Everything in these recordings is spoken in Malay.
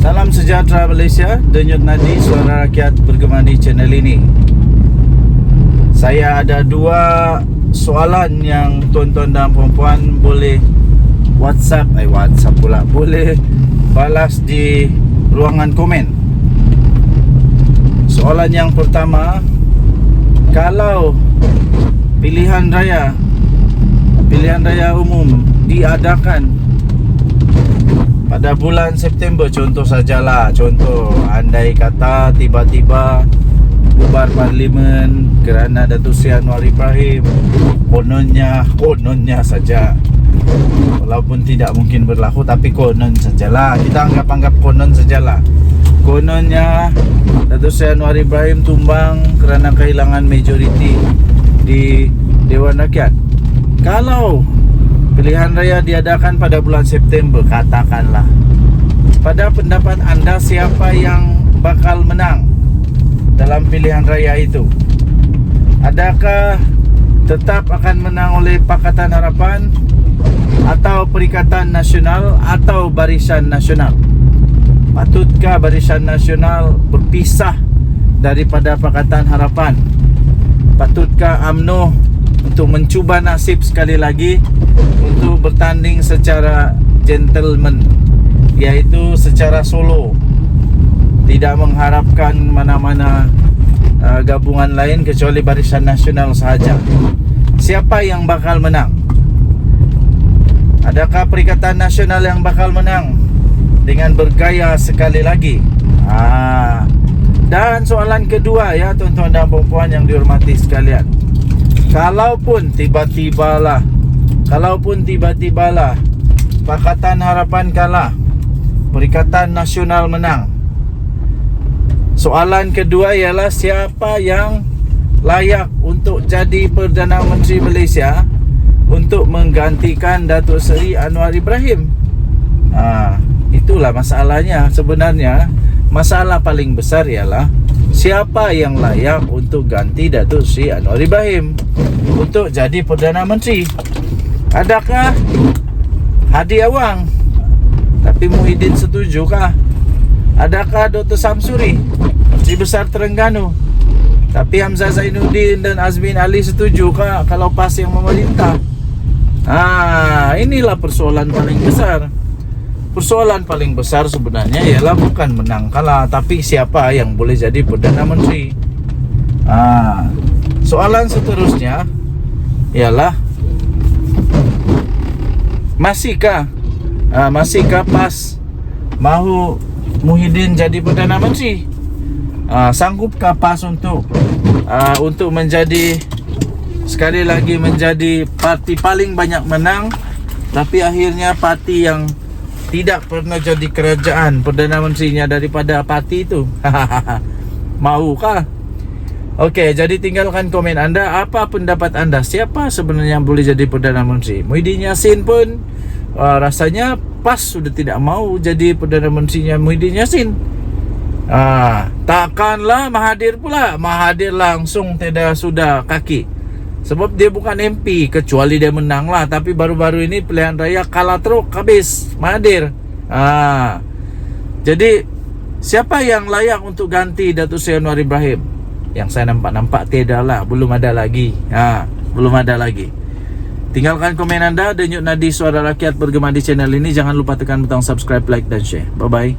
Salam sejahtera Malaysia, denyut nadi suara rakyat bergema di channel ini. Saya ada dua soalan yang tuan-tuan dan puan-puan boleh WhatsApp pula, boleh balas di ruangan komen. Soalan yang pertama, kalau pilihan raya umum diadakan pada bulan September, contoh sajalah, andai kata tiba-tiba bubar parlimen kerana Datuk Seri Anwar Ibrahim, kononnya saja, walaupun tidak mungkin berlaku, tapi konon sajalah, kita anggap konon sajalah, kononnya Datuk Seri Anwar Ibrahim tumbang kerana kehilangan majoriti di Dewan Rakyat. Kalau pilihan raya diadakan pada bulan September, katakanlah, pada pendapat anda siapa yang bakal menang dalam pilihan raya itu? Adakah tetap akan menang oleh Pakatan Harapan, atau Perikatan Nasional, atau Barisan Nasional? Patutkah Barisan Nasional berpisah daripada Pakatan Harapan? Patutkah UMNO untuk mencuba nasib sekali lagi untuk bertanding secara gentleman, iaitu secara solo, tidak mengharapkan mana-mana gabungan lain kecuali Barisan Nasional sahaja? Siapa yang bakal menang? Adakah Perikatan Nasional yang bakal menang dengan bergaya sekali lagi? Dan soalan kedua, ya tuan-tuan dan puan-puan yang dihormati sekalian, Kalaupun tiba-tibalah Pakatan Harapan kalah, Perikatan Nasional menang, soalan kedua ialah siapa yang layak untuk jadi Perdana Menteri Malaysia untuk menggantikan Datuk Seri Anwar Ibrahim? Itulah masalahnya sebenarnya. Masalah paling besar ialah siapa yang layak untuk ganti Datuk Seri Anwar Ibrahim untuk jadi Perdana Menteri. Adakah Hadi Awang tapi Muhyiddin setujukah? Adakah Dr. Samsuri, Menteri Besar Terengganu, tapi Hamzah Zainuddin dan Azmin Ali setujukah kalau PAS yang memerintah? Inilah persoalan paling besar. Persoalan paling besar sebenarnya ialah bukan menang kalah, tapi siapa yang boleh jadi Perdana Menteri. Soalan seterusnya ialah masihkah PAS mahu Muhyiddin jadi Perdana Menteri? Sanggupkah PAS untuk menjadi, sekali lagi, menjadi parti paling banyak menang, tapi akhirnya parti yang tidak pernah jadi kerajaan Perdana Menterinya daripada parti itu? Maukah? Okey, jadi tinggalkan komen anda. Apa pendapat anda? Siapa sebenarnya yang boleh jadi Perdana Menteri? Muhyiddin Yassin pun rasanya PAS sudah tidak mau jadi Perdana Menterinya Muhyiddin Yassin. Takkanlah Mahathir pula. Mahathir langsung tidak sudah kaki, sebab dia bukan MP, kecuali dia menang lah. Tapi baru-baru ini pilihan raya kalah teruk habis Mahathir. Jadi siapa yang layak untuk ganti Datuk Seri Anwar Ibrahim? Yang saya nampak tiada lah, belum ada lagi. Tinggalkan komen anda. Denyut nadi suara rakyat bergema di channel ini. Jangan lupa tekan butang subscribe, like dan share. Bye bye.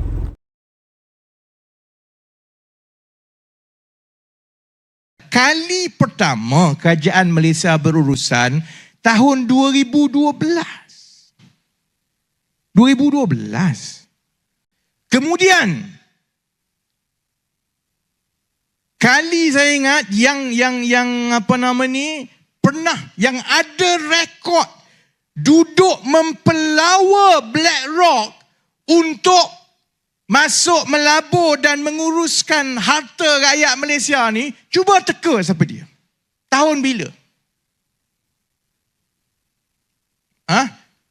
Kali pertama kerajaan Malaysia berurusan tahun 2012. Kemudian kali saya ingat pernah yang ada rekod duduk mempelawa BlackRock untuk masuk melabur dan menguruskan harta rakyat Malaysia ni. Cuba teka siapa dia. Tahun bila?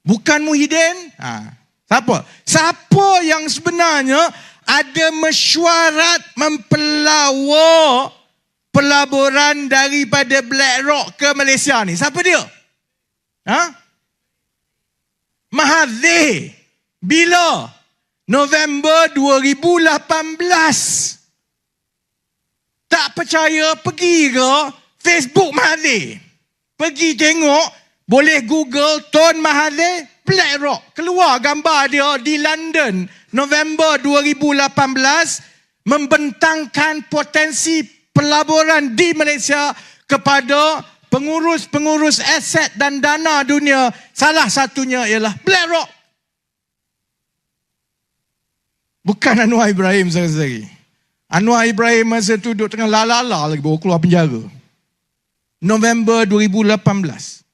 Bukan Muhyiddin? Siapa? Siapa yang yang sebenarnya ada mesyuarat mempelawar pelaburan daripada BlackRock ke Malaysia ni. Siapa dia? Mahathir. Bila? November 2018. Tak percaya, pergi ke Facebook Mahathir. Pergi tengok, boleh Google Tun Mahathir BlackRock. Keluar gambar dia di London November 2018 membentangkan potensi pelaburan di Malaysia kepada pengurus-pengurus aset dan dana dunia. Salah satunya ialah BlackRock. Bukan Anwar Ibrahim saudara-saudari. Anwar Ibrahim masa tu duduk tengah lalala lagi baru keluar penjara. November 2018.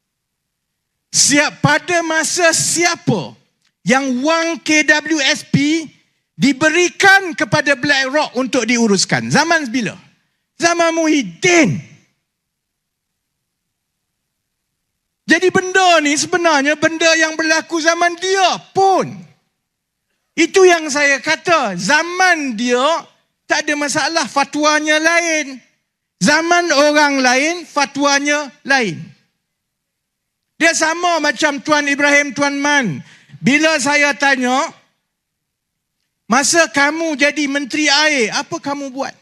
Pada masa siapa yang wang KWSP diberikan kepada BlackRock untuk diuruskan? Zaman bila? Zaman Muhyiddin. Jadi benda ni sebenarnya benda yang berlaku zaman dia pun. Itu yang saya kata, zaman dia tak ada masalah, fatwanya lain. Zaman orang lain, fatwanya lain. Dia sama macam Tuan Ibrahim Tuan Man. Bila saya tanya, masa kamu jadi Menteri Air, apa kamu buat?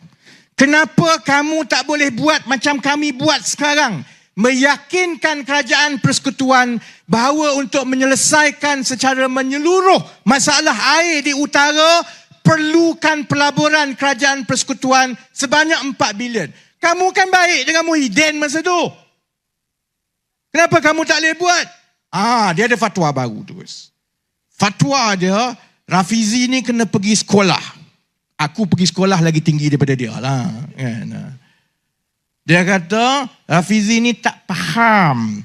Kenapa kamu tak boleh buat macam kami buat sekarang? Meyakinkan kerajaan persekutuan bahawa untuk menyelesaikan secara menyeluruh masalah air di utara, perlukan pelaburan kerajaan persekutuan sebanyak 4 bilion. Kamu kan baik dengan Muhyiddin masa tu. Kenapa kamu tak boleh buat? Dia ada fatwa baru terus. Fatwa dia, Rafizi ni kena pergi sekolah. Aku pergi sekolah lagi tinggi daripada dia lah. Dia kata, Rafizi ni tak faham.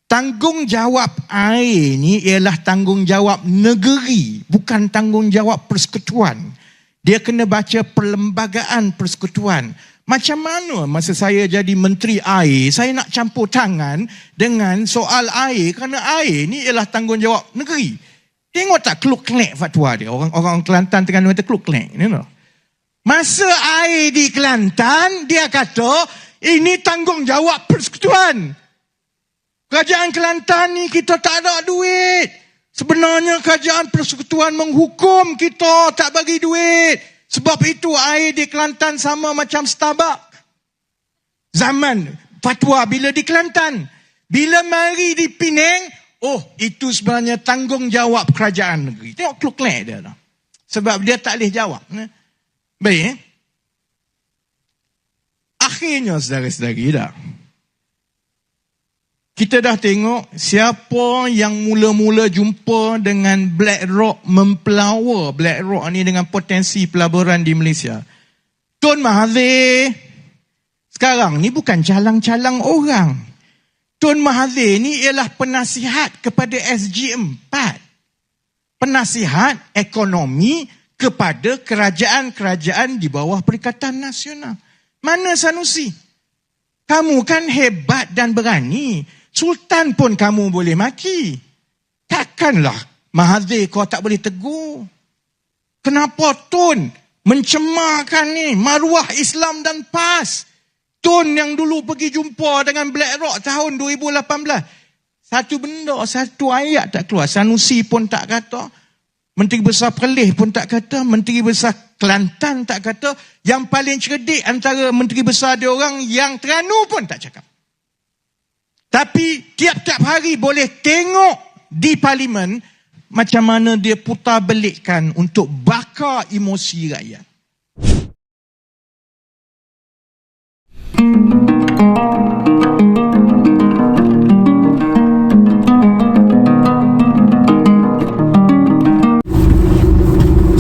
Tanggungjawab air ni ialah tanggungjawab negeri, bukan tanggungjawab persekutuan. Dia kena baca perlembagaan persekutuan. Macam mana masa saya jadi Menteri Air, saya nak campur tangan dengan soal air, kerana air ni ialah tanggungjawab negeri. Tengok tak kluk-klek fatwa dia. Orang Kelantan tengah kata kluk-klek. You know? Masa air di Kelantan, dia kata, ini tanggungjawab persekutuan. Kerajaan Kelantan ni kita tak ada duit. Sebenarnya kerajaan persekutuan menghukum kita tak bagi duit. Sebab itu air di Kelantan sama macam Starbucks. Zaman fatwa bila di Kelantan. Bila mari di Penang, itu sebenarnya tanggungjawab kerajaan negeri. Tengok kluk-klek dia lah. Sebab dia tak boleh jawab. Baik. Akhirnya saudara-saudari dah. Kita dah tengok siapa yang mula-mula jumpa dengan BlackRock, mempelawar BlackRock ni dengan potensi pelaburan di Malaysia. Tun Mahathir sekarang ni bukan calang-calang orang. Tun Mahathir ni ialah penasihat kepada SG4. Penasihat ekonomi kepada kerajaan-kerajaan di bawah Perikatan Nasional. Mana Sanusi? Kamu kan hebat dan berani. Sultan pun kamu boleh maki. Takkanlah Mahathir kau tak boleh tegur. Kenapa Tun mencemarkan ni maruah Islam dan PAS? Tun yang dulu pergi jumpa dengan BlackRock tahun 2018. Satu benda, satu ayat tak keluar. Sanusi pun tak kata. Menteri Besar Perlis pun tak kata. Menteri Besar Kelantan tak kata. Yang paling cerdik antara Menteri Besar dia orang yang Terengganu pun tak cakap. Tapi tiap-tiap hari boleh tengok di parlimen macam mana dia putar belikkan untuk bakar emosi rakyat.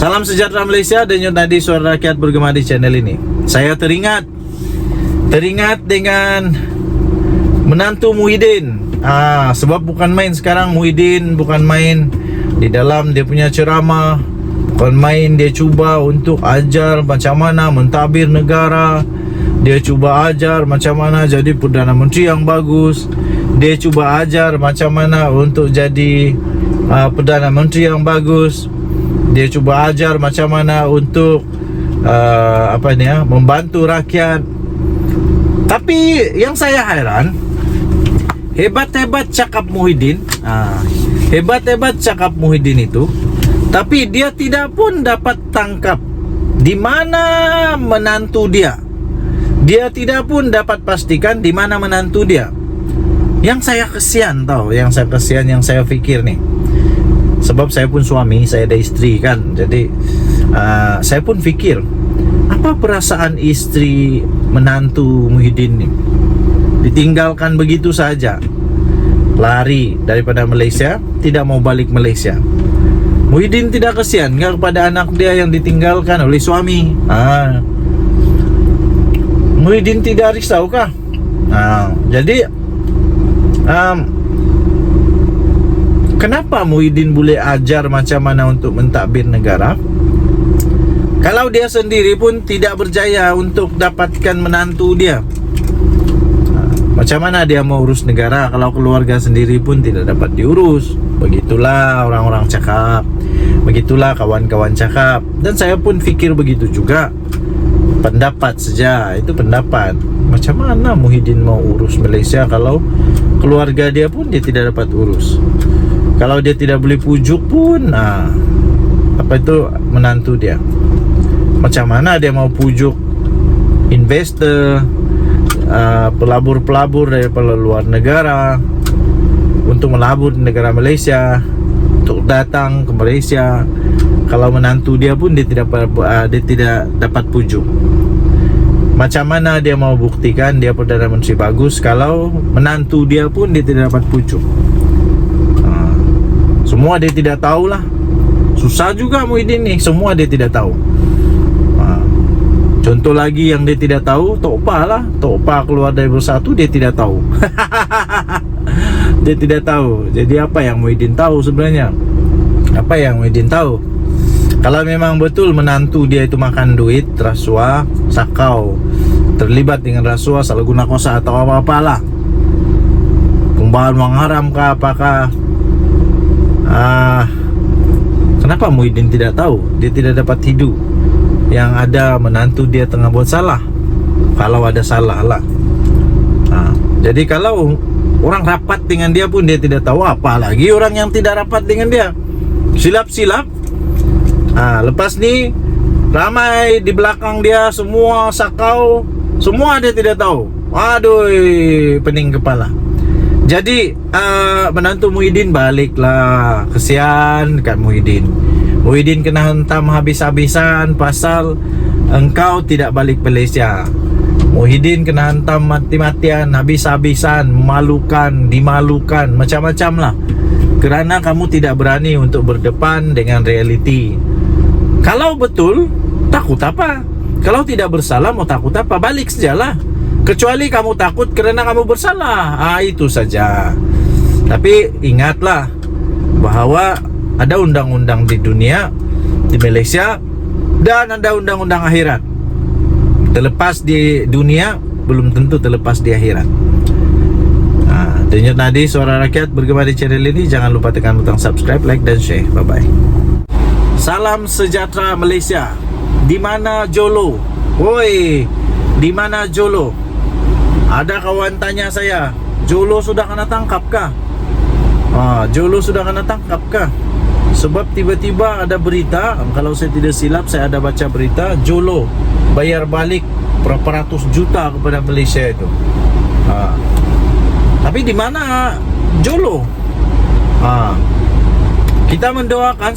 Salam sejahtera Malaysia, denyut nadi suara rakyat bergema di channel ini. Saya teringat dengan menantu Muhyiddin. Sebab bukan main sekarang Muhyiddin, bukan main di dalam dia punya ceramah, bukan main dia cuba untuk ajar macam mana mentadbir negara. Dia cuba ajar macam mana jadi Perdana Menteri yang bagus. Dia cuba ajar macam mana untuk jadi Perdana Menteri yang bagus. Dia cuba ajar macam mana untuk membantu rakyat. Tapi yang saya heran, hebat-hebat cakap Muhyiddin, hebat-hebat cakap Muhyiddin itu, tapi dia tidak pun dapat tangkap di mana menantu dia. Dia tidak pun dapat pastikan di mana menantu dia. Yang saya kesian tahu, yang saya fikir nih. Sebab saya pun suami, saya ada istri kan. Jadi saya pun fikir, apa perasaan istri menantu Muhyiddin nih? Ditinggalkan begitu saja, lari daripada Malaysia, tidak mau balik Malaysia. Muhyiddin tidak kesian nggak kepada anak dia yang ditinggalkan oleh suami? Muhyiddin tidak risau kah? Jadi kenapa Muhyiddin boleh ajar macam mana untuk mentadbir negara, kalau dia sendiri pun tidak berjaya untuk dapatkan menantu dia? Macam mana dia mau urus negara kalau keluarga sendiri pun tidak dapat diurus? Begitulah orang-orang cakap, begitulah kawan-kawan cakap. Dan saya pun fikir begitu juga. Pendapat saja, itu pendapat. Macam mana Muhyiddin mau urus Malaysia kalau keluarga dia pun dia tidak dapat urus? Kalau dia tidak boleh pujuk pun, menantu dia? Macam mana dia mau pujuk investor, pelabur-pelabur dari luar negara untuk melabur di negara Malaysia, untuk datang ke Malaysia, kalau menantu dia pun dia tidak dapat pujuk? Macam mana dia mau buktikan dia Perdana Menteri bagus kalau menantu dia pun dia tidak dapat pujuk? Semua dia tidak tahulah. Susah juga Muhyiddin nih, semua dia tidak tahu. Contoh lagi yang dia tidak tahu, Tok Pa lah. Tok Pa keluar dari Bersatu, dia tidak tahu. Dia tidak tahu. Jadi apa yang Muhyiddin tahu sebenarnya? Apa yang Muhyiddin tahu? Kalau memang betul menantu dia itu makan duit, rasuah, sakau, terlibat dengan rasuah, salah guna kuasa atau apa-apalah, pembaharan uang haram kah, apakah kenapa Muhyiddin tidak tahu? Dia tidak dapat hidup yang ada menantu dia tengah buat salah, kalau ada salah lah. Jadi kalau orang rapat dengan dia pun dia tidak tahu, apalagi orang yang tidak rapat dengan dia. Silap-silap. Lepas ni ramai di belakang dia semua sakau, semua dia tidak tahu. Aduh, pening kepala. Jadi menantu Muhyiddin baliklah. Kesian dekat Muhyiddin. Muhyiddin kena hentam habis-habisan pasal engkau tidak balik Malaysia. Muhyiddin kena hantam mati-matian, habis-habisan, memalukan, dimalukan, macam-macam lah, kerana kamu tidak berani untuk berdepan dengan realiti. Kalau betul, takut apa? Kalau tidak bersalah, mau takut apa? Balik sajalah. Kecuali kamu takut kerana kamu bersalah, itu saja. Tapi ingatlah bahawa ada undang-undang di dunia, di Malaysia, dan ada undang-undang akhirat. Terlepas di dunia, belum tentu terlepas di akhirat. Denyut nadi suara rakyat bergema di channel ini. Jangan lupa tekan butang subscribe, like dan share. Bye-bye. Salam sejahtera Malaysia. Di mana Jolo? Woi, di mana Jolo? Ada kawan tanya saya, Jolo sudah kena tangkap kah? Jolo sudah kena tangkap kah? Sebab tiba-tiba ada berita, kalau saya tidak silap, saya ada baca berita, Jolo bayar balik berapa ratus juta kepada Malaysia itu. Tapi di mana Jolo? Kita mendoakan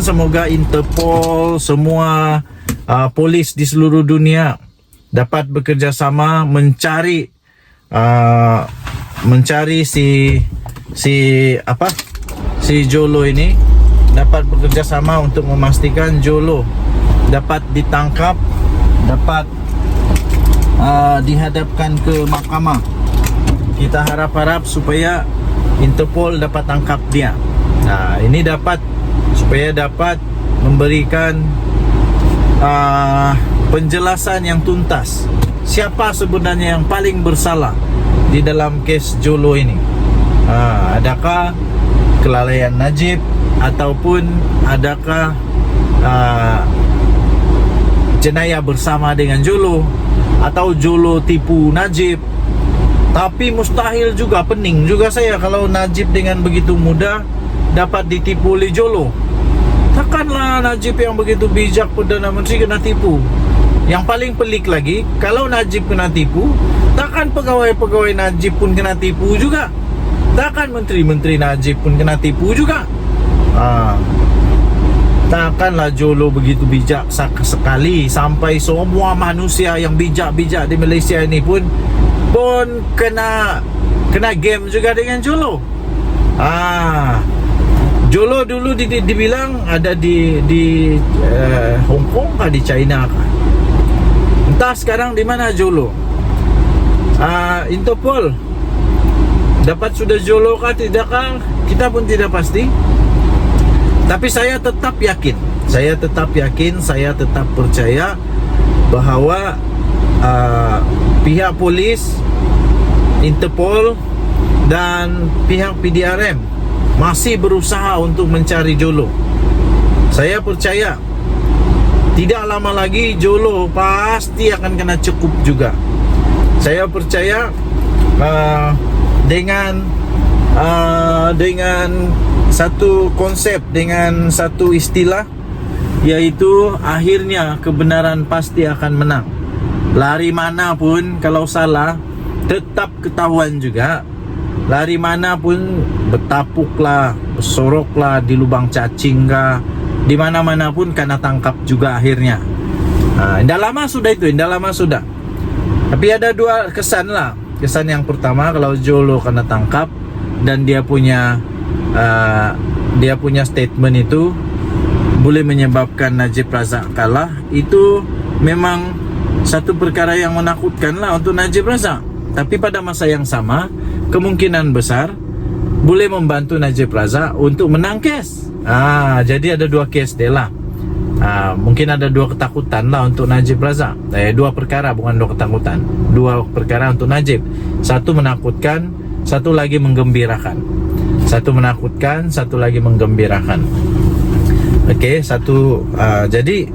semoga Interpol, semua polis di seluruh dunia dapat bekerja sama mencari si Jolo ini, dapat bekerja sama untuk memastikan Jolo dapat ditangkap, dapat dihadapkan ke mahkamah. Kita harap-harap supaya Interpol dapat tangkap dia. Ini supaya dapat memberikan penjelasan yang tuntas, siapa sebenarnya yang paling bersalah di dalam kes Jolo ini. Adakah kelalaian Najib, ataupun adakah jenayah bersama dengan Jolo, atau Jolo tipu Najib. Tapi mustahil juga, pening juga saya kalau Najib dengan begitu mudah dapat ditipu oleh Jolo. Takkanlah Najib yang begitu bijak Perdana Menteri kena tipu. Yang paling pelik lagi, kalau Najib kena tipu, takkan pegawai-pegawai Najib pun kena tipu juga. Takkan menteri-menteri Najib pun kena tipu juga. Takkanlah Jolo begitu bijak sekali sampai semua manusia yang bijak-bijak di Malaysia ini pun kena game juga dengan Jolo. Jolo dulu dibilang ada di Hong Kong kah, di China kah? Entah sekarang di mana Jolo. Interpol dapat sudah Jolo kah tidak kah? Kita pun tidak pasti. Tapi saya tetap yakin, saya tetap percaya bahawa pihak polis, Interpol dan pihak PDRM masih berusaha untuk mencari Jolo. Saya percaya tidak lama lagi Jolo pasti akan kena cekup juga. Saya percaya dengan satu konsep, dengan satu istilah, yaitu akhirnya kebenaran pasti akan menang. Lari mana pun kalau salah tetap ketahuan juga. Lari mana pun, bertapuklah, bersoroklah di lubang cacing kah, di mana-mana pun kena tangkap juga akhirnya. Indah lama sudah itu, indah lama sudah. Tapi ada dua kesan lah. Kesan yang pertama, kalau Jolo kena tangkap dan dia punya statement itu boleh menyebabkan Najib Razak kalah, itu memang satu perkara yang menakutkan lah untuk Najib Razak. Tapi pada masa yang sama, kemungkinan besar boleh membantu Najib Razak untuk menang kes. Jadi ada dua kes dia lah. Mungkin ada dua ketakutan lah untuk Najib Razak. Dua perkara, bukan dua ketakutan. Dua perkara untuk Najib. Satu menakutkan, satu lagi menggembirakan. Satu menakutkan, satu lagi menggembirakan. Jadi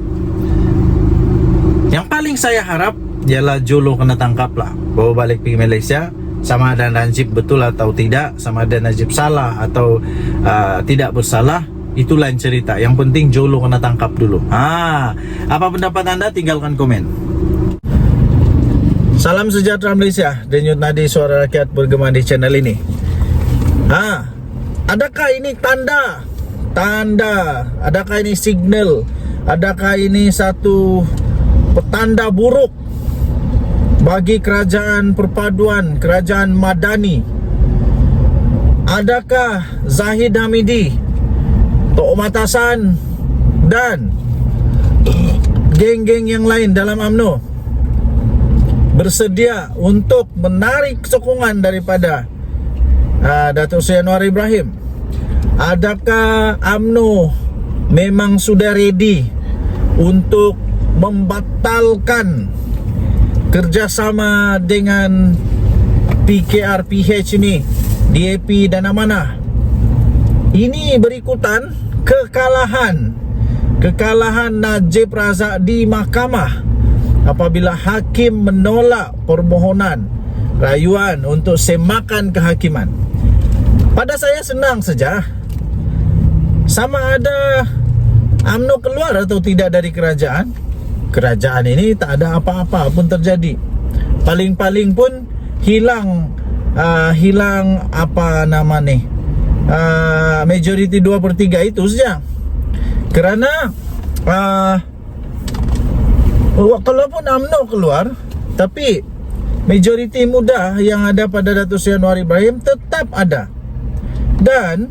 yang paling saya harap ialah Jolo kena tangkap lah, bawa balik pergi Malaysia. Sama ada Najib betul atau tidak, sama ada Najib salah atau tidak bersalah, itu lain cerita. Yang penting Jolo kena tangkap dulu. Apa pendapat anda? Tinggalkan komen. Salam sejahtera Malaysia. Denyut nadi suara rakyat bergema di channel ini. Adakah ini tanda? Adakah ini signal? Adakah ini satu petanda buruk bagi kerajaan perpaduan, kerajaan Madani? Adakah Zahid Hamidi, Tok Matasan dan geng-geng yang lain dalam UMNO bersedia untuk menarik sokongan daripada Datuk Seri Anwar Ibrahim? Adakah UMNO memang sudah ready untuk membatalkan kerjasama dengan PKR-PH ini, DAP dan Amanah? Ini berikutan kekalahan Najib Razak di mahkamah apabila hakim menolak permohonan rayuan untuk semakan kehakiman. Pada saya senang saja, sama ada UMNO keluar atau tidak dari kerajaan. Kerajaan ini tak ada apa-apa pun terjadi. Paling-paling pun hilang apa nama ni, majority 2/3 itu saja. Kerana kalaupun UMNO keluar, tapi majority muda yang ada pada Datuk Seri Anwar Ibrahim tetap ada. Dan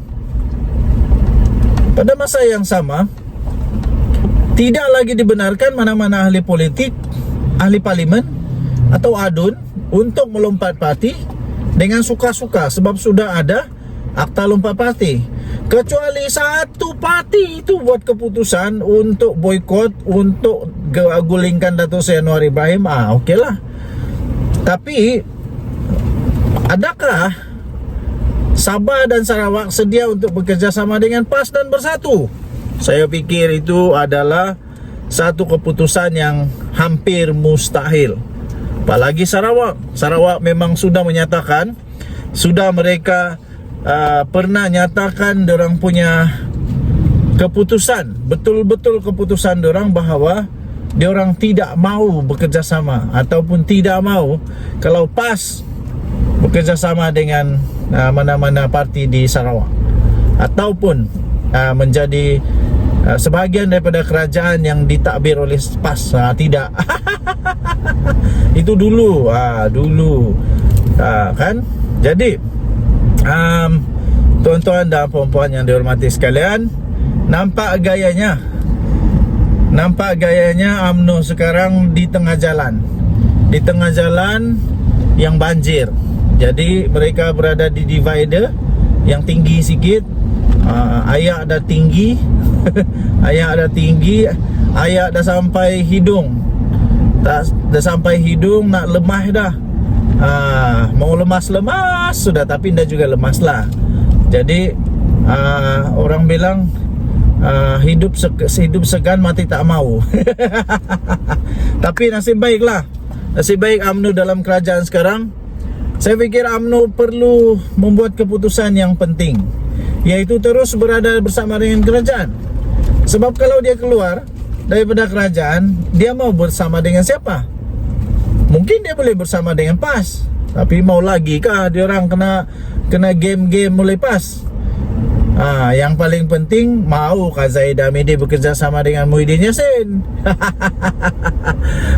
pada masa yang sama, tidak lagi dibenarkan mana-mana ahli politik, ahli parlimen atau ADUN untuk melompat parti dengan suka-suka, sebab sudah ada akta lompat parti. Kecuali satu parti itu buat keputusan untuk boikot, untuk gulingkan Datuk Seri Anwar Ibrahim, okeylah. Tapi adakah Sabah dan Sarawak sedia untuk bekerja sama dengan PAS dan bersatu. Saya pikir itu adalah satu keputusan yang hampir mustahil. Apalagi Sarawak. Sarawak memang sudah menyatakan, sudah mereka pernah nyatakan dorang punya keputusan, betul-betul keputusan dorang bahawa diorang tidak mau bekerja sama ataupun tidak mau kalau PAS bekerja sama dengan mana-mana parti di Sarawak ataupun menjadi sebahagian daripada kerajaan yang ditakbir oleh PAS. Tidak. Itu dulu kan. Jadi tuan-tuan dan puan-puan yang dihormati sekalian, nampak gayanya UMNO sekarang di tengah jalan yang banjir. Jadi mereka berada di divider yang tinggi sikit. Ayak dah tinggi ayak dah sampai hidung. Dah sampai hidung, nak lemah dah. Mau lemas-lemas sudah, tapi dah juga lemas lah. Jadi orang bilang hidup segan, mati tak mau. Tapi nasib baik UMNO dalam kerajaan sekarang. Saya fikir UMNO perlu membuat keputusan yang penting, yaitu terus berada bersama dengan kerajaan. Sebab kalau dia keluar daripada kerajaan, dia mau bersama dengan siapa? Mungkin dia boleh bersama dengan PAS, tapi mau lagi kah dia orang kena game-game mulai PAS? Yang paling penting, maukah Zahid Hamidi bekerja sama dengan Muhyiddin Yassin?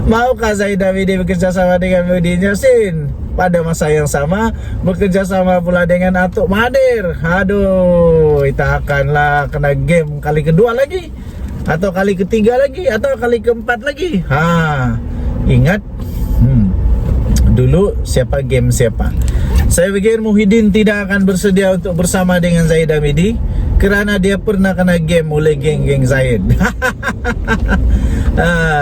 Maukah Zahid Hamidi bekerja sama dengan Muhyiddin Yassin? Pada masa yang sama bekerja sama pula dengan Atuk Mahathir. Aduh, kita akanlah kena game kali kedua lagi, atau kali ketiga lagi, atau kali keempat lagi. Ingat dulu siapa game siapa. Saya fikir Muhyiddin tidak akan bersedia untuk bersama dengan Zahid Hamidi kerana dia pernah kena game oleh geng-geng Zahid.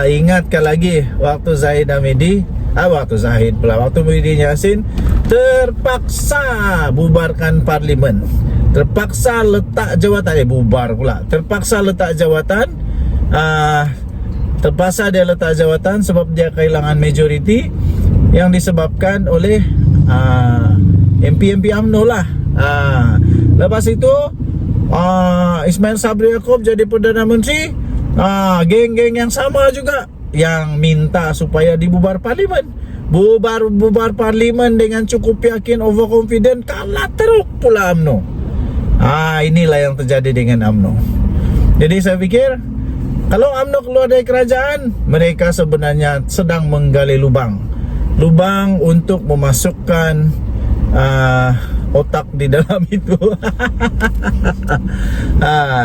Ingatkan lagi waktu Zahid Hamidi, waktu Muhyiddin Yassin terpaksa bubarkan parlimen, terpaksa letak jawatan, terpaksa dia letak jawatan sebab dia kehilangan majoriti yang disebabkan oleh MP UMNO lah. Lepas itu Ismail Sabri Yaakob jadi Perdana Menteri. Geng-geng yang sama juga yang minta supaya dibubar parlimen. Bubar parlimen dengan cukup yakin, overconfident, kalah teruk pula UMNO. Inilah yang terjadi dengan UMNO. Jadi saya pikir kalau UMNO keluar dari kerajaan, mereka sebenarnya sedang menggali lubang untuk memasukkan otak di dalam itu.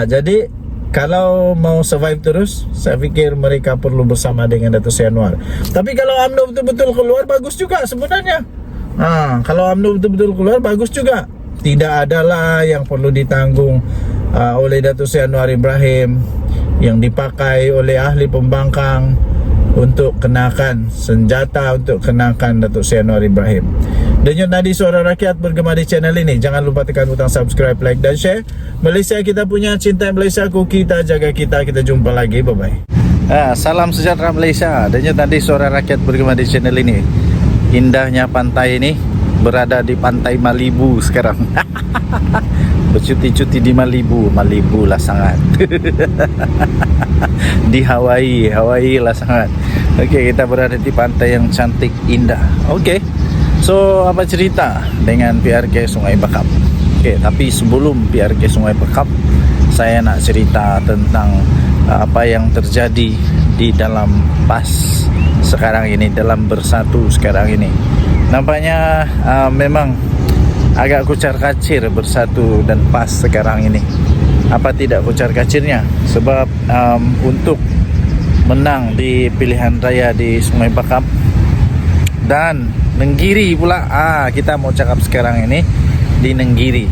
Jadi kalau mau survive terus, saya fikir mereka perlu bersama dengan Datuk Seri Anwar. Tapi kalau UMNO betul-betul keluar, bagus juga sebenarnya. Kalau UMNO betul-betul keluar, bagus juga. Tidak adalah yang perlu ditanggung oleh Datuk Seri Anwar Ibrahim, yang dipakai oleh ahli pembangkang untuk kenakan senjata, untuk kenakan Datuk Seri Anwar Ibrahim. Denyut nadi suara rakyat bergema di channel ini. Jangan lupa tekan butang subscribe, like dan share. Malaysia kita punya, cinta Malaysia ku, kita jaga kita. Kita jumpa lagi, bye bye. Salam sejahtera Malaysia. Denyut nadi suara rakyat bergema di channel ini. Indahnya pantai ini, berada di pantai Malibu sekarang. Bercuti-cuti di Malibu lah sangat. Di Hawaii lah sangat. Okey, kita berada di pantai yang cantik, indah. Okey. So, apa cerita dengan PRK Sungai Bakap? Okey, tapi sebelum PRK Sungai Bakap, saya nak cerita tentang apa yang terjadi di dalam PAS sekarang ini, dalam Bersatu sekarang ini. Nampaknya memang agak kucar-kacir Bersatu dan PAS sekarang ini. Apa tidak kucar-kacirnya? Sebab untuk menang di pilihan raya di Sungai Bakap dan Nenggiri pula, kita mau cakap sekarang ini di Nenggiri.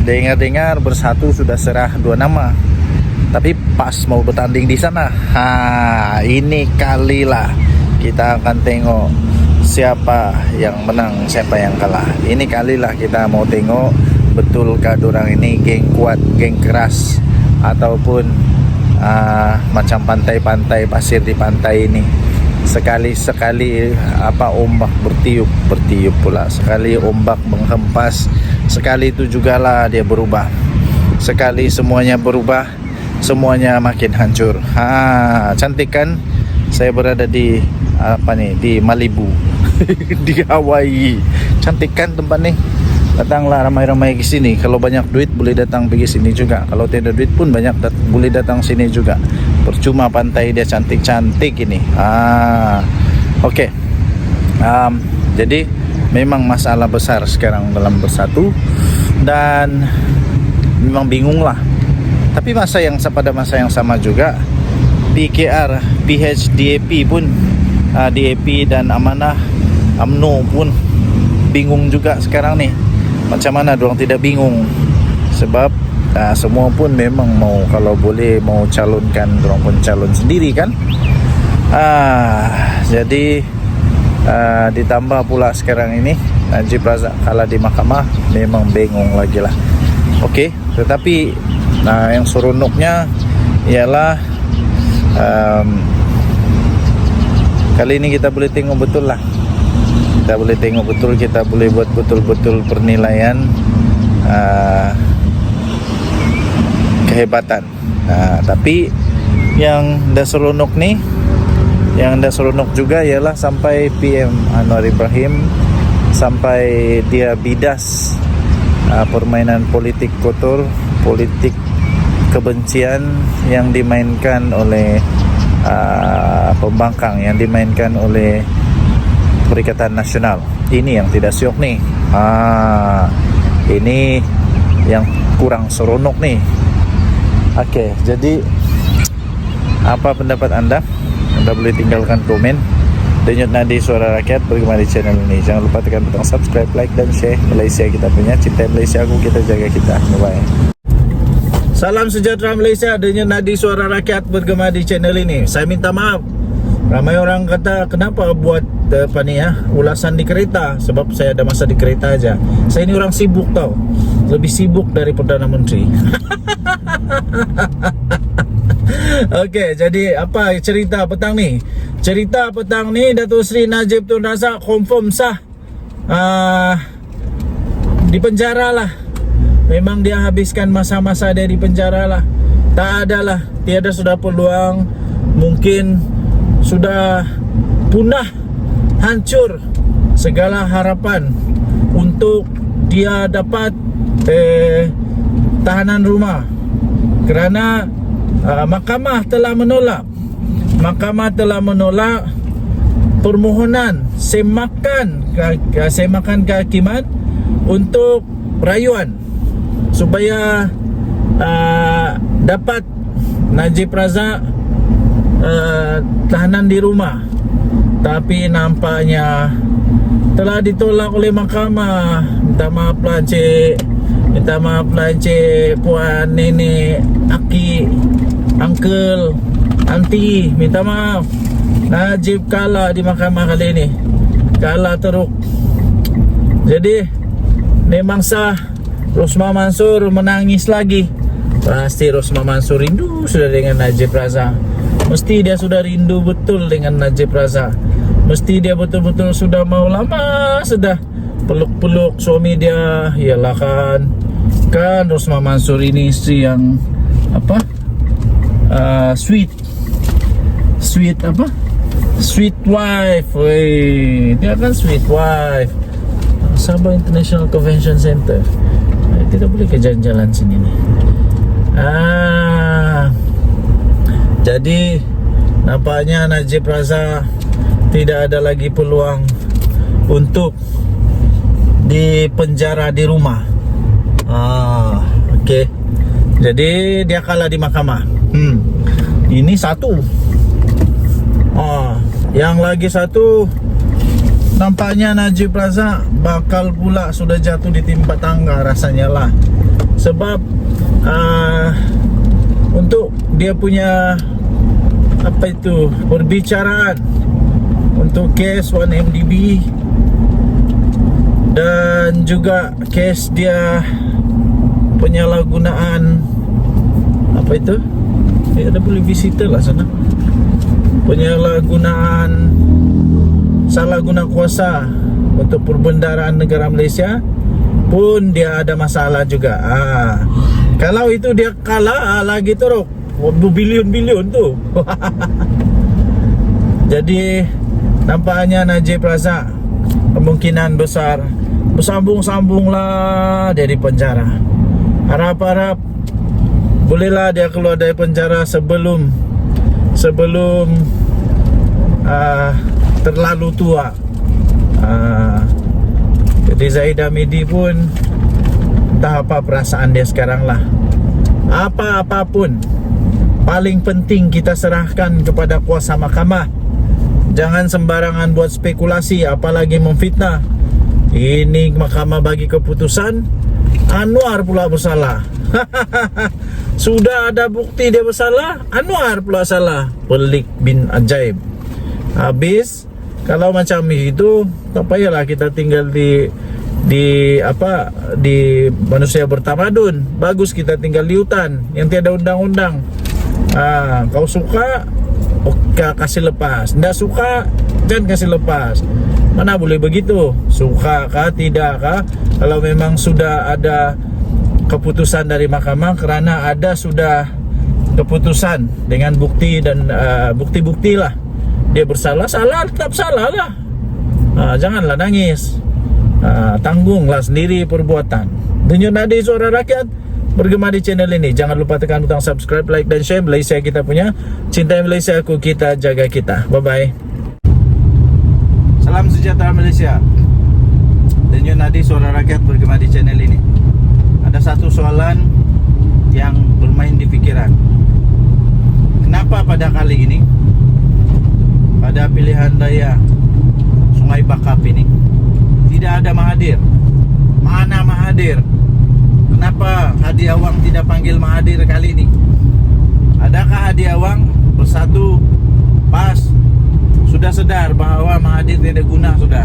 Dengar-dengar Bersatu sudah serah 2 nama, tapi PAS mau bertanding di sana. Ini kalilah kita akan tengok siapa yang menang, siapa yang kalah. Ini kalilah kita mau tengok betulkah dorang ini geng kuat, geng keras, ataupun macam pantai-pantai pasir di pantai ini. Sekali-sekali ombak bertiup pula, sekali ombak menghempas, sekali itu jugalah dia berubah. Sekali semuanya berubah, semuanya makin hancur. Cantik kan? Saya berada di di Malibu. Di Hawaii. Cantik kan tempat nih? Datanglah ramai-ramai ke sini. Kalau banyak duit boleh datang pergi sini juga. Kalau tidak duit pun boleh datang sini juga. Percuma pantai dia cantik-cantik ini. Okey. Jadi memang masalah besar sekarang dalam bersatu, dan memang bingung lah. Tapi pada masa yang sama juga PKR, PHDAP pun DAP dan Amanah UMNO pun bingung juga sekarang nih. Macam mana dorang tidak bingung? Sebab semua pun memang mau, kalau boleh mau calonkan, dorang pun calon sendiri kan. Jadi ditambah pula sekarang ini Najib Razak kalah di mahkamah, memang bingung lagi lah. Okey, tetapi yang seronoknya ialah kali ini kita boleh tengok betul lah. Kita boleh tengok betul, kita boleh buat betul-betul penilaian kehebatan. Tapi yang dah seronok ni, yang dah seronok juga ialah sampai PM Anwar Ibrahim sampai dia bidas permainan politik kotor, politik kebencian yang dimainkan oleh pembangkang, yang dimainkan oleh Perikatan Nasional. Ini yang tidak syok nih. Ini yang kurang seronok nih. Okey, jadi apa pendapat anda? Anda boleh tinggalkan komen. Denyut nadi Suara Rakyat bergema di channel ini. Jangan lupa tekan butang subscribe, like dan share. Malaysia kita punya, cinta Malaysia aku, kita jaga kita. Bye. Salam sejahtera Malaysia. Denyut nadi Suara Rakyat bergema di channel ini. Saya minta maaf. Ramai orang kata kenapa buat ulasan di kereta. Sebab saya ada masa di kereta aja. Saya ini orang sibuk tau. Lebih sibuk dari Perdana Menteri. Okey, jadi apa cerita petang ni? Cerita petang ni Datuk Seri Najib Tun Razak confirm sah di penjara lah. Memang dia habiskan masa-masa dia di penjara lah. Tak adalah, tiada sudah peluang. Mungkin sudah punah, hancur segala harapan untuk dia dapat tahanan rumah, kerana mahkamah telah menolak. Mahkamah telah menolak permohonan semakan kehakiman untuk rayuan supaya dapat Najib Razak tahanan di rumah. Tapi nampaknya telah ditolak oleh mahkamah. Minta maaf lah cik, minta maaf lah cik, puan, nenek, aki, uncle, aunty, minta maaf. Najib kalah di mahkamah kali ini, kalah teruk. Jadi memang sah. Rosmah Mansur menangis lagi. Pasti Rosmah Mansur rindu sudah dengan Najib Razak. Mesti dia sudah rindu betul dengan Najib Razak. Mesti dia betul-betul sudah mau lama sudah peluk-peluk suami dia. Yalah kan Rosmah Mansur ini isteri yang sweet wife. Wey, dia kan sweet wife. Sabah International Convention Center. Kita boleh ke jalan-jalan sini nih. Jadi nampaknya Najib Razak tidak ada lagi peluang untuk dipenjara di rumah. Okey. Jadi dia kalah di mahkamah. Ini satu. Yang lagi satu, nampaknya Najib Razak bakal pula sudah jatuh di timpa tangga rasanya lah. Sebab untuk dia punya perbicaraan untuk cash 1 MDB, dan juga cash dia penyalahgunaan apa itu? Ada boleh visitor lah sana. Penyalahgunaan salah guna kuasa untuk perbendaharaan negara Malaysia pun dia ada masalah juga. Kalau itu dia kalah lagi teruk berbilion-bilion tu. Jadi nampaknya Najib Razak kemungkinan besar bersambung-sambunglah dari penjara. Harap-harap bolehlah dia keluar dari penjara sebelum terlalu tua. Jadi Zahid Hamidi pun entah apa perasaan dia sekarang lah. Apa-apapun, paling penting kita serahkan kepada kuasa mahkamah. Jangan sembarangan buat spekulasi, apalagi memfitnah. Ini mahkamah bagi keputusan, Anwar pula bersalah. Sudah ada bukti dia bersalah, Anwar pula salah. Pelik bin ajaib. Habis kalau macam itu, tak payahlah kita tinggal di manusia bertamadun. Bagus kita tinggal di hutan yang tiada undang-undang. Kau suka, kasih lepas. Tidak suka, jangan kasih lepas. Mana boleh begitu? Suka kah, tidak kah? Kalau memang sudah ada keputusan dari mahkamah, kerana ada sudah keputusan dengan bukti dan bukti-bukti lah. Dia bersalah, salah, tetap salah lah. Janganlah nangis. Tanggunglah sendiri perbuatan. Denyut nadi suara rakyat bergema di channel ini. Jangan lupa tekan butang subscribe, like dan share. Malaysia kita punya, cintai Malaysia aku, kita jaga kita. Bye-bye. Salam sejahtera Malaysia. Denyut nadi suara rakyat bergema di channel ini. Ada satu soalan yang bermain di pikiran. Kenapa pada kali ini, pada pilihan raya Sungai Bakap ini, tidak ada Mahathir? Mana Mahathir? Kenapa Hadi Awang tidak panggil Mahathir kali ini? Adakah Hadi Awang bersatu pas sudah sedar bahawa Mahathir tidak guna sudah?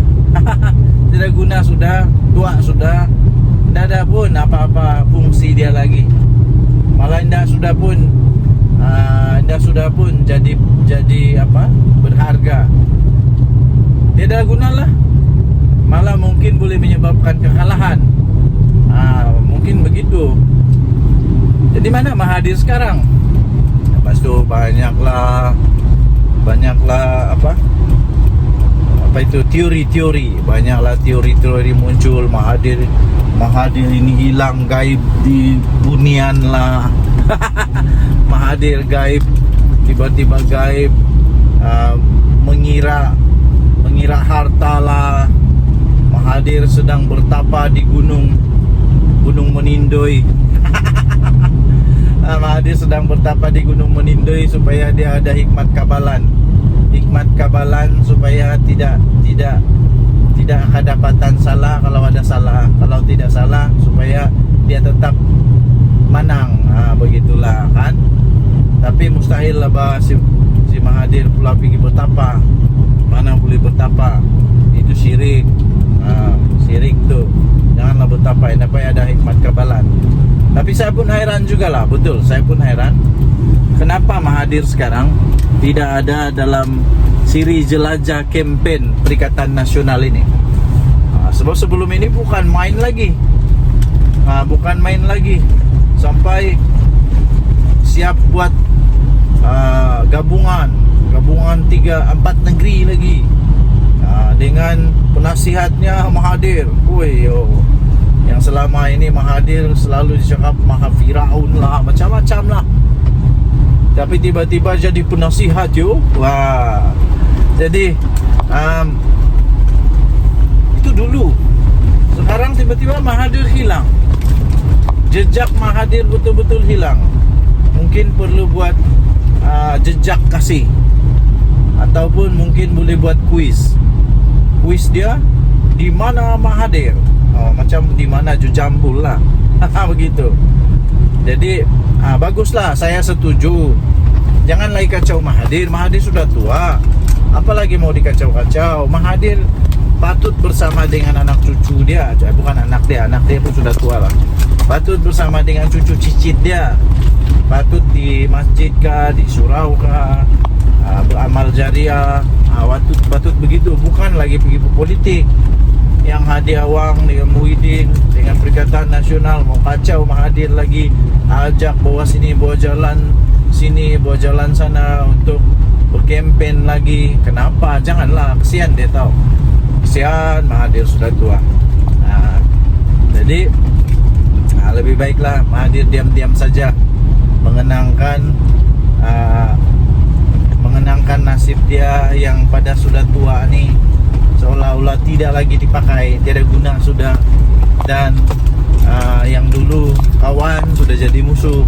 Tidak guna sudah, tua sudah, tidak ada pun apa-apa fungsi dia lagi. Malah tidak sudah pun jadi apa? Berharga. Tidak guna lah. Malah mungkin boleh menyebabkan kekalahan. Mungkin begitu. Jadi mana Mahathir sekarang? Lepas tu banyaklah apa itu teori-teori. Banyaklah teori-teori muncul. Mahathir ini hilang gaib di bunian lah. Mahathir gaib, tiba-tiba gaib, mengira harta lah. Mahathir sedang bertapa di gunung Menindoi. Mahathir sedang bertapa di gunung Menindoi supaya dia ada hikmat kabalan supaya tidak kedapatan salah kalau ada salah, kalau tidak salah supaya dia tetap menang. Begitulah kan. Tapi mustahil lah bah si Mahathir pula pergi bertapa. Mana boleh bertapa? Itu syirik. Syirik tu. Janganlah bertapa, kenapa ada hikmat kabalan. Tapi saya pun heran jugalah, betul, saya pun heran kenapa Mahathir sekarang tidak ada dalam siri jelajah kempen Perikatan Nasional ini. Sebab sebelum ini bukan main lagi. Sampai siap buat gabungan 3-4 negeri lagi. Dengan penasihatnya Mahathir. Yang selama ini Mahathir selalu dicakap Maha Firaun lah, macam-macam lah. Tapi tiba-tiba jadi penasihat yo. Jadi itu dulu. Sekarang tiba-tiba Mahathir hilang. Jejak Mahathir betul-betul hilang. Mungkin perlu buat jejak kasih, ataupun mungkin boleh buat kuis dia di mana Mahathir. Macam di mana Jujambul lah. Begitu. Jadi baguslah, saya setuju. Jangan lagi kacau Mahathir. Mahathir sudah tua. apalagi mau dikacau-kacau. Mahathir patut bersama dengan anak cucu dia, bukan anak dia pun sudah tua lah. Patut bersama dengan cucu cicit dia, patut di masjid kah, di surau kah, beramal jariah, patut begitu, bukan lagi pergi politik. Yang hadiah wang dengan Muhyiddin, dengan Perikatan Nasional mau kacau Mahathir lagi, ajak bawa sini, bawa jalan sini, bawa jalan sana untuk berkempen lagi. Kenapa? Janganlah, kesian dia tahu. Kesian Mahathir sudah tua. Jadi lebih baiklah Mahathir diam-diam saja mengenangkan nasib dia yang pada sudah tua ni, seolah-olah tidak lagi dipakai, tiada guna sudah. Dan yang dulu kawan sudah jadi musuh,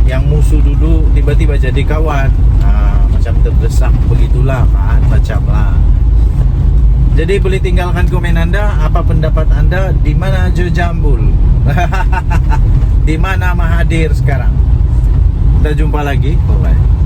yang musuh dulu tiba-tiba jadi kawan. Macam terdesak begitulah kan, macam lah. Jadi boleh tinggalkan komen anda, apa pendapat anda, di mana Jo Jambul? Di mana Mahathir sekarang? Kita jumpa lagi. Bye bye.